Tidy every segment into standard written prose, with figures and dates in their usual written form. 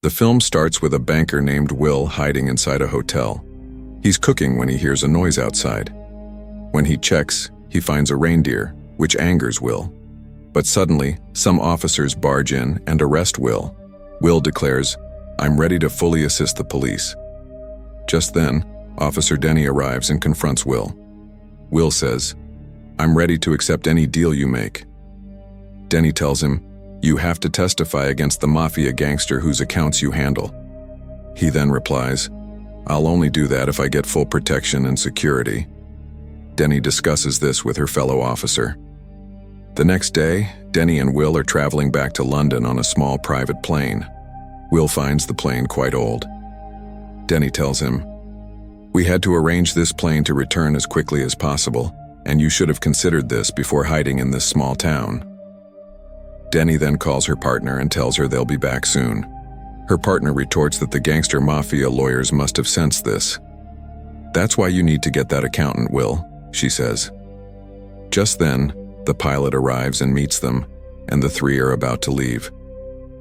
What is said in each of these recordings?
The film starts with a banker named Will hiding inside a hotel. He's cooking when he hears a noise outside. When he checks, he finds a reindeer, which angers Will. But suddenly, some officers barge in and arrest Will. Will declares, "I'm ready to fully assist the police." Just then, Officer Denny arrives and confronts Will. Will says, "I'm ready to accept any deal you make." Denny tells him, "You have to testify against the mafia gangster whose accounts you handle." He then replies, "I'll only do that if I get full protection and security." Denny discusses this with her fellow officer. The next day, Denny and Will are traveling back to London on a small private plane. Will finds the plane quite old. Denny tells him, "We had to arrange this plane to return as quickly as possible, and you should have considered this before hiding in this small town." Denny then calls her partner and tells her they'll be back soon. Her partner retorts that the gangster mafia lawyers must have sensed this. "That's why you need to get that accountant, Will," she says. Just then, the pilot arrives and meets them, and the three are about to leave.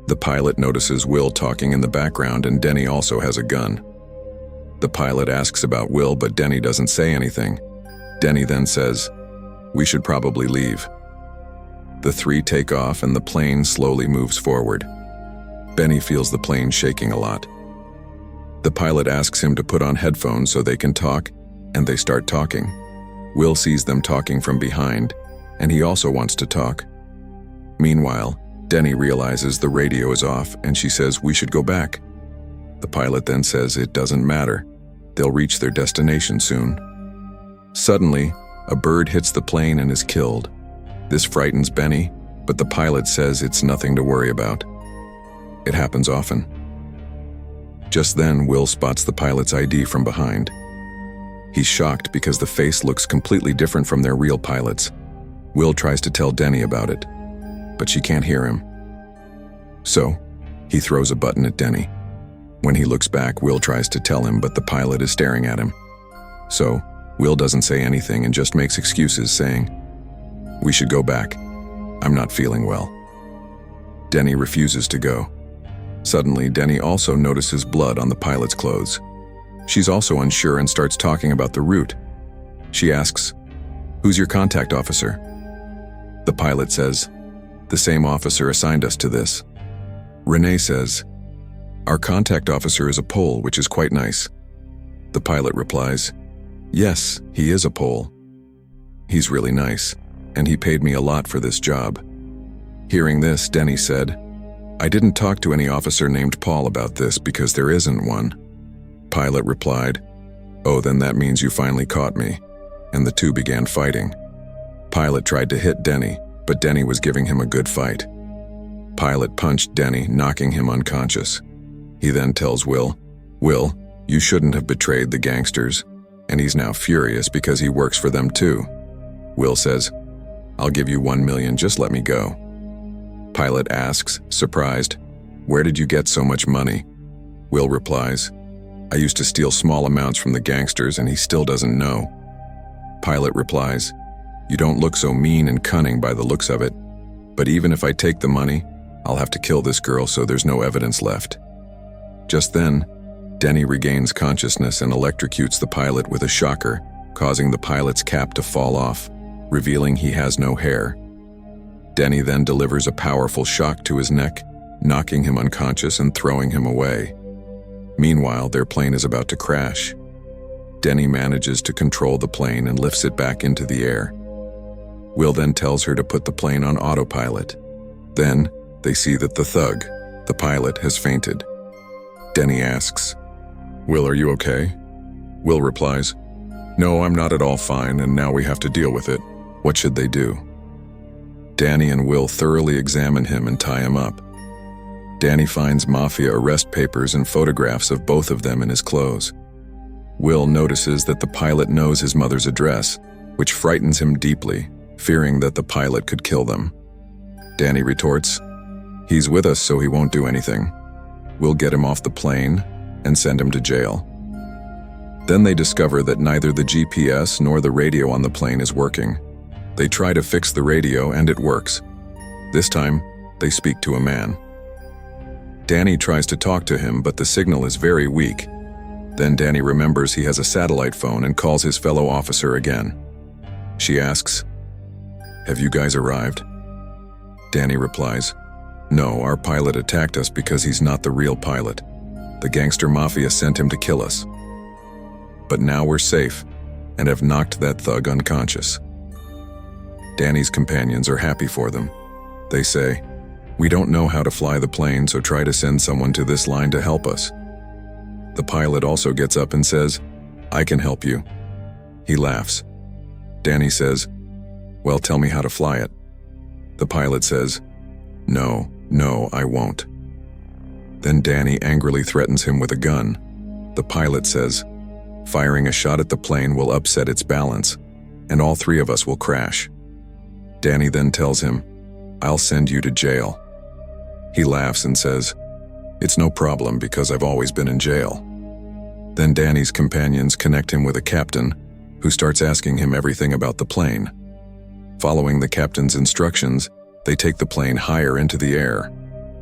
The pilot notices Will talking in the background, and Denny also has a gun. The pilot asks about Will, but Denny doesn't say anything. Denny then says, "We should probably leave." The three take off and the plane slowly moves forward. Benny feels the plane shaking a lot. The pilot asks him to put on headphones so they can talk, and they start talking. Will sees them talking from behind, and he also wants to talk. Meanwhile, Denny realizes the radio is off and she says, "We should go back." The pilot then says it doesn't matter. They'll reach their destination soon. Suddenly, a bird hits the plane and is killed. This frightens Benny, but the pilot says it's nothing to worry about. It happens often. Just then, Will spots the pilot's ID from behind. He's shocked because the face looks completely different from their real pilots. Will tries to tell Denny about it, but she can't hear him. So, he throws a button at Denny. When he looks back, Will tries to tell him, but the pilot is staring at him. So, Will doesn't say anything and just makes excuses, saying, "We should go back. I'm not feeling well." Denny refuses to go. Suddenly, Denny also notices blood on the pilot's clothes. She's also unsure and starts talking about the route. She asks, "Who's your contact officer?" The pilot says, "The same officer assigned us to this." Renee says, "Our contact officer is a Pole, which is quite nice." The pilot replies, "Yes, he is a Pole. He's really nice, and he paid me a lot for this job." Hearing this, Denny said, "I didn't talk to any officer named Paul about this because there isn't one." Pilot replied, "Oh, then that means you finally caught me," and the two began fighting. Pilot tried to hit Denny, but Denny was giving him a good fight. Pilot punched Denny, knocking him unconscious. He then tells Will, "Will, you shouldn't have betrayed the gangsters," and he's now furious because he works for them too. Will says, "I'll give you 1 million, just let me go." Pilot asks, surprised, "Where did you get so much money?" Will replies, "I used to steal small amounts from the gangsters and he still doesn't know." Pilot replies, "You don't look so mean and cunning by the looks of it, but even if I take the money, I'll have to kill this girl so there's no evidence left." Just then, Denny regains consciousness and electrocutes the pilot with a shocker, causing the pilot's cap to fall off, revealing he has no hair. Denny then delivers a powerful shock to his neck, knocking him unconscious and throwing him away. Meanwhile, their plane is about to crash. Denny manages to control the plane and lifts it back into the air. Will then tells her to put the plane on autopilot. Then, they see that the thug, the pilot, has fainted. Denny asks, "Will, are you okay?" Will replies, "No, I'm not at all fine, and now we have to deal with it. What should they do?" Danny and Will thoroughly examine him and tie him up. Danny finds mafia arrest papers and photographs of both of them in his clothes. Will notices that the pilot knows his mother's address, which frightens him deeply, fearing that the pilot could kill them. Danny retorts, "He's with us so he won't do anything. We'll get him off the plane and send him to jail." Then they discover that neither the GPS nor the radio on the plane is working. They try to fix the radio and it works. This time, they speak to a man. Danny tries to talk to him, but the signal is very weak. Then Danny remembers he has a satellite phone and calls his fellow officer again. She asks, "Have you guys arrived?" Danny replies, "No, our pilot attacked us because he's not the real pilot. The gangster mafia sent him to kill us. But now we're safe and have knocked that thug unconscious." Danny's companions are happy for them. They say, "We don't know how to fly the plane, so try to send someone to this line to help us." The pilot also gets up and says, "I can help you." He laughs. Danny says, "Well, tell me how to fly it." The pilot says, No, I won't." Then Danny angrily threatens him with a gun. The pilot says, "Firing a shot at the plane will upset its balance, and all three of us will crash." Danny then tells him, "I'll send you to jail." He laughs and says, "It's no problem because I've always been in jail." Then Danny's companions connect him with a captain who starts asking him everything about the plane. Following the captain's instructions, they take the plane higher into the air.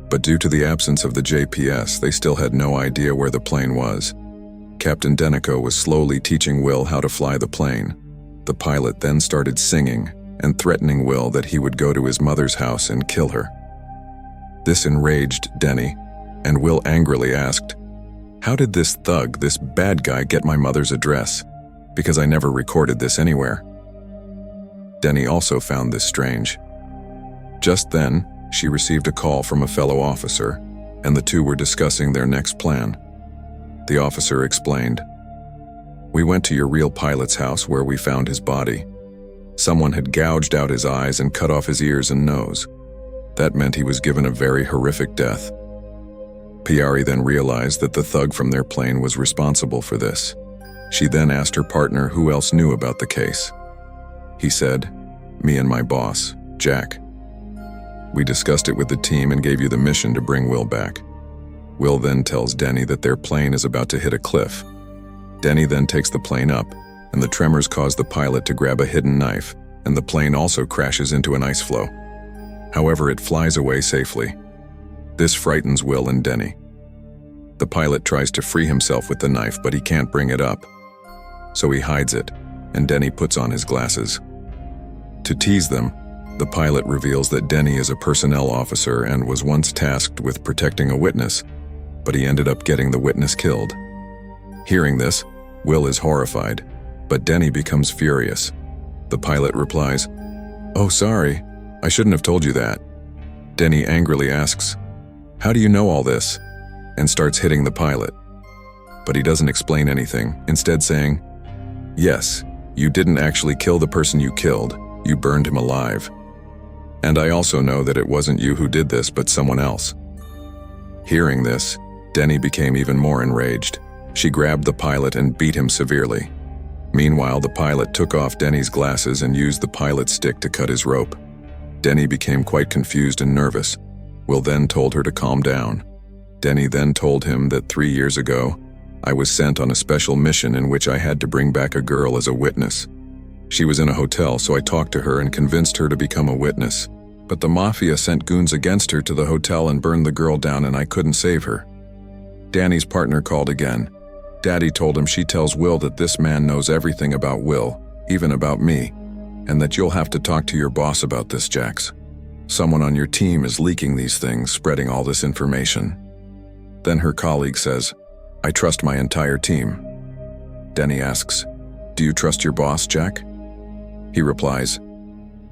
But due to the absence of the GPS, they still had no idea where the plane was. Captain Denico was slowly teaching Will how to fly the plane. The pilot then started singing and threatening Will that he would go to his mother's house and kill her. This enraged Denny, and Will angrily asked, "How did this thug, this bad guy, get my mother's address? Because I never recorded this anywhere." Denny also found this strange. Just then, she received a call from a fellow officer, and the two were discussing their next plan. The officer explained, "We went to your real pilot's house where we found his body. Someone had gouged out his eyes and cut off his ears and nose. That meant he was given a very horrific death." Piari then realized that the thug from their plane was responsible for this. She then asked her partner who else knew about the case. He said, "Me and my boss, Jack. We discussed it with the team and gave you the mission to bring Will back." Will then tells Denny that their plane is about to hit a cliff. Denny then takes the plane up, and the tremors cause the pilot to grab a hidden knife, and the plane also crashes into an ice floe. However, it flies away safely. This frightens Will and Denny. The pilot tries to free himself with the knife, but he can't bring it up. So he hides it, and Denny puts on his glasses. To tease them, the pilot reveals that Denny is a personnel officer and was once tasked with protecting a witness, but he ended up getting the witness killed. Hearing this, Will is horrified, but Denny becomes furious. The pilot replies, "Oh, sorry, I shouldn't have told you that." Denny angrily asks, "How do you know all this?" and starts hitting the pilot. But he doesn't explain anything, instead saying, "Yes, you didn't actually kill the person you killed, you burned him alive. And I also know that it wasn't you who did this, but someone else." Hearing this, Denny became even more enraged. She grabbed the pilot and beat him severely. Meanwhile, the pilot took off Denny's glasses and used the pilot's stick to cut his rope. Denny became quite confused and nervous. Will then told her to calm down. Denny then told him that 3 years ago, "I was sent on a special mission in which I had to bring back a girl as a witness. She was in a hotel, so I talked to her and convinced her to become a witness. But the mafia sent goons against her to the hotel and burned the girl down, and I couldn't save her." Danny's partner called again. Daddy told him she tells Will that this man knows everything about Will, even about me, and that you'll have to talk to your boss about this, Jax. Someone on your team is leaking these things, spreading all this information. Then her colleague says, "I trust my entire team." Denny asks, "Do you trust your boss, Jack?" He replies,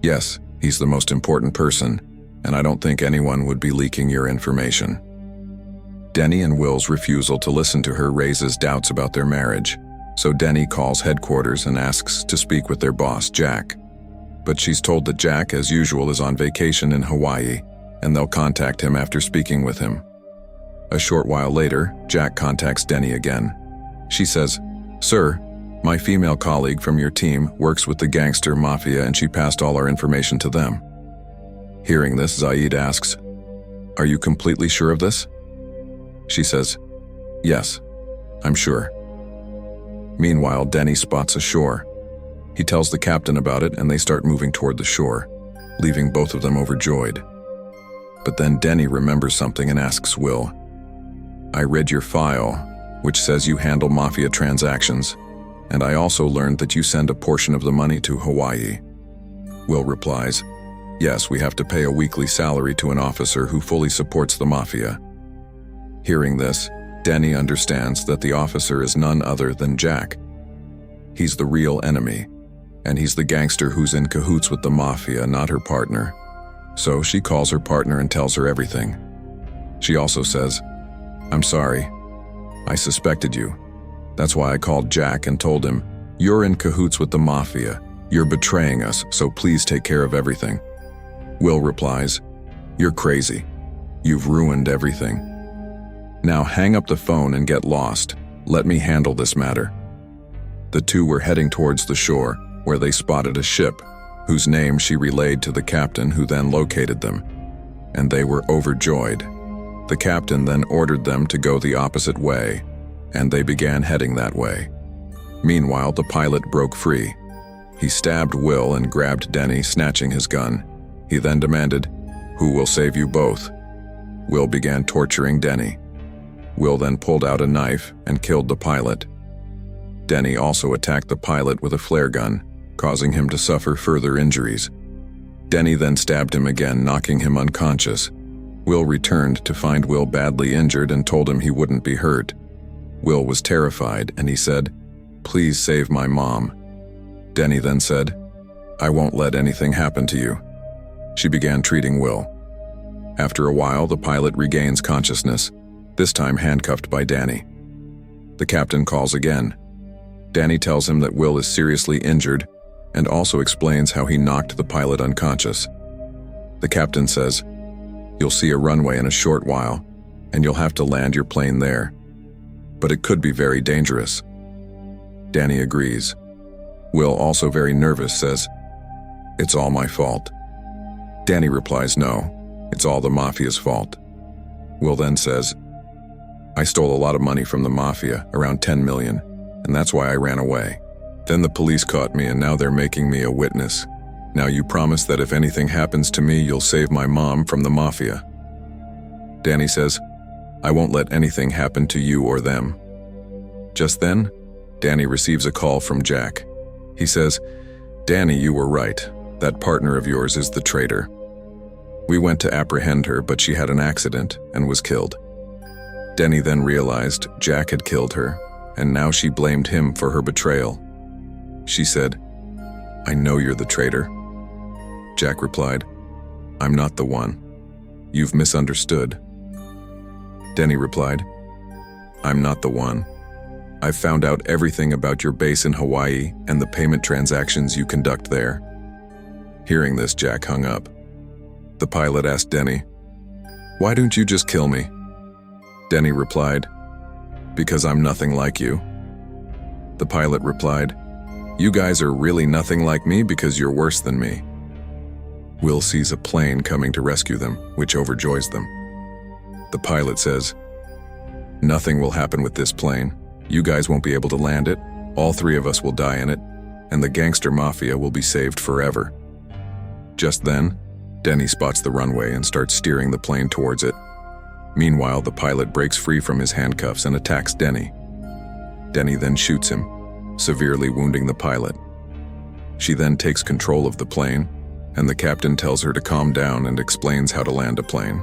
"Yes, he's the most important person, and I don't think anyone would be leaking your information." Denny and Will's refusal to listen to her raises doubts about their marriage, so Denny calls headquarters and asks to speak with their boss, Jack. But she's told that Jack, as usual, is on vacation in Hawaii, and they'll contact him after speaking with him. A short while later, Jack contacts Denny again. She says, "Sir, my female colleague from your team works with the gangster mafia and she passed all our information to them." Hearing this, Zaid asks, "Are you completely sure of this?" She says, "Yes, I'm sure." Meanwhile, Denny spots a shore. He tells the captain about it and they start moving toward the shore, leaving both of them overjoyed. But then Denny remembers something and asks Will, I read your file, which says you handle mafia transactions, and I also learned that you send a portion of the money to Hawaii. Will replies, yes, we have to pay a weekly salary to an officer who fully supports the mafia. Hearing this, Denny understands that the officer is none other than Jack. He's the real enemy, and he's the gangster who's in cahoots with the mafia, not her partner. So she calls her partner and tells her everything. She also says, I'm sorry. I suspected you. That's why I called Jack and told him, you're in cahoots with the mafia. You're betraying us, so please take care of everything. Will replies, you're crazy. You've ruined everything. Now hang up the phone and get lost. Let me handle this matter. The two were heading towards the shore, where they spotted a ship, whose name she relayed to the captain, who then located them. And they were overjoyed. The captain then ordered them to go the opposite way, and they began heading that way. Meanwhile, the pilot broke free. He stabbed Will and grabbed Denny, snatching his gun. He then demanded, who will save you both? Will began torturing Denny. Will then pulled out a knife and killed the pilot. Denny also attacked the pilot with a flare gun, causing him to suffer further injuries. Denny then stabbed him again, knocking him unconscious. Will returned to find Will badly injured and told him he wouldn't be hurt. Will was terrified and he said, please save my mom. Denny then said, I won't let anything happen to you. She began treating Will. After a while, the pilot regains consciousness, this time handcuffed by Danny. The captain calls again. Danny tells him that Will is seriously injured and also explains how he knocked the pilot unconscious. The captain says, you'll see a runway in a short while, and you'll have to land your plane there. But it could be very dangerous. Danny agrees. Will, also very nervous, says, it's all my fault. Danny replies, no, it's all the mafia's fault. Will then says, I stole a lot of money from the mafia, around 10 million, and that's why I ran away. Then the police caught me and now they're making me a witness. Now you promise that if anything happens to me, you'll save my mom from the mafia. Danny says, I won't let anything happen to you or them. Just then, Danny receives a call from Jack. He says, Danny, you were right. That partner of yours is the traitor. We went to apprehend her, but she had an accident and was killed. Denny then realized Jack had killed her, and now she blamed him for her betrayal. She said, I know you're the traitor. Jack replied, I'm not the one. You've misunderstood. Denny replied, I'm not the one. I've found out everything about your base in Hawaii and the payment transactions you conduct there. Hearing this, Jack hung up. The pilot asked Denny, why don't you just kill me? Denny replied, because I'm nothing like you. The pilot replied, you guys are really nothing like me because you're worse than me. Will sees a plane coming to rescue them, which overjoys them. The pilot says, nothing will happen with this plane. You guys won't be able to land it, all three of us will die in it, and the gangster mafia will be saved forever. Just then, Denny spots the runway and starts steering the plane towards it. Meanwhile, the pilot breaks free from his handcuffs and attacks Denny. Denny then shoots him, severely wounding the pilot. She then takes control of the plane, and the captain tells her to calm down and explains how to land a plane.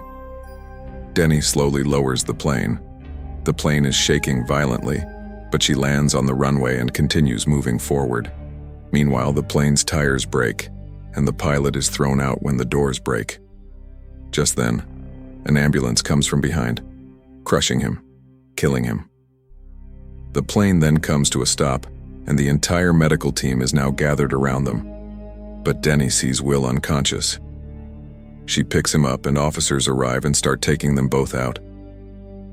Denny slowly lowers the plane. The plane is shaking violently, but she lands on the runway and continues moving forward. Meanwhile, the plane's tires break, and the pilot is thrown out when the doors break. Just then, an ambulance comes from behind, crushing him, killing him. The plane then comes to a stop, and the entire medical team is now gathered around them. But Denny sees Will unconscious. She picks him up and officers arrive and start taking them both out.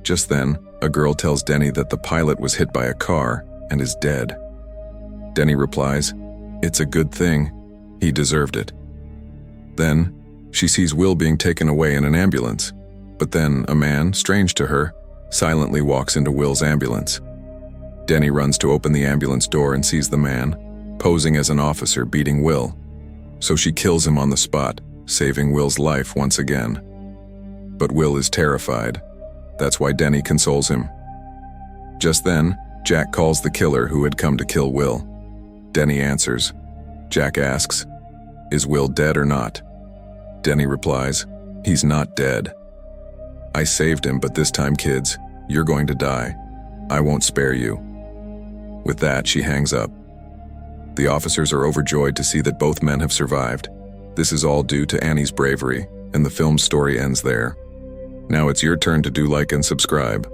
Just then, a girl tells Denny that the pilot was hit by a car and is dead. Denny replies, it's a good thing. He deserved it. Then, she sees Will being taken away in an ambulance, but then a man, strange to her, silently walks into Will's ambulance. Denny runs to open the ambulance door and sees the man, posing as an officer, beating Will. So she kills him on the spot, saving Will's life once again. But Will is terrified. That's why Denny consoles him. Just then, Jack calls the killer who had come to kill Will. Denny answers. Jack asks, "Is Will dead or not?" Denny replies, "He's not dead. I saved him, but this time, kids, you're going to die. I won't spare you." With that, she hangs up. The officers are overjoyed to see that both men have survived. This is all due to Annie's bravery, and the film's story ends there. Now it's your turn to do like and subscribe.